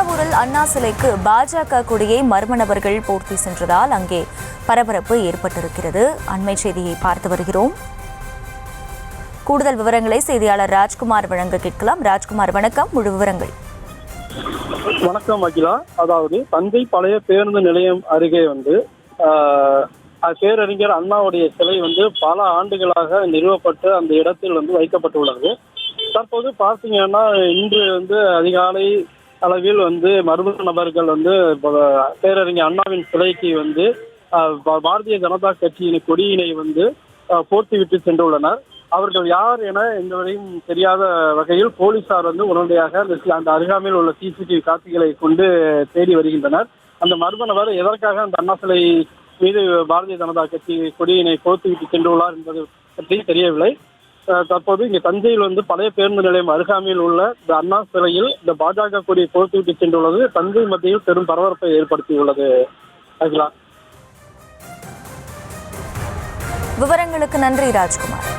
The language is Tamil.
தஞ்சாவூரில் அண்ணா சிலைக்கு பாஜக கொடியை மர்ம நபர்கள் போர்த்தி சென்றதால் அங்கே பரபரப்பு ஏற்பட்டிருக்கிறது. அண்மை செய்தியை பார்த்து வருகிறோம். கூடுதல் விவரங்களை செய்தியாளர் ராஜ்குமார் வழங்க கேட்கலாம். ராஜ்குமார், வணக்கம். முழு விவரங்கள். வணக்கம் அகிலா. அதாவது தஞ்சை பழைய பேருந்து நிலையம் அருகே பேரறிஞர் அண்ணாவுடைய சிலை பல ஆண்டுகளாக நிறுவப்பட்டு அந்த இடத்தில் வைக்கப்பட்டுள்ளது. தற்போது பார்த்தீங்கன்னா இன்று அதிகாலை அளவில் மர்ம நபர்கள் பேரறிஞர் அண்ணாவின் சிலைக்கு பாரதிய ஜனதா கட்சியின் கொடியினை போர்த்திவிட்டு சென்றுள்ளனர். அவர்கள் யார் என இதுவரையும் தெரியாத வகையில் போலீசார் உடனடியாக அந்த அருகாமையில் உள்ள சிசிடிவி காட்சிகளை கொண்டு தேடி வருகின்றனர். அந்த மர்ம நபர் எதற்காக அந்த அண்ணா சிலை மீது பாரதிய ஜனதா கட்சி கொடியினை போர்த்துவிட்டு சென்றுள்ளார் என்பது பற்றி தெரியவில்லை. தற்போது இங்கே தஞ்சையில் பழைய பேருந்து நிலையம் அருகாமையில் உள்ள இந்த அண்ணா சிலையில் இந்த பாஜக கொடியை போர்த்துவிட்டு சென்றுள்ளது தஞ்சை மத்தியில் பெரும் பரபரப்பை ஏற்படுத்தியுள்ளது. அகிலா, விவரங்களுக்கு நன்றி ராஜ்குமார்.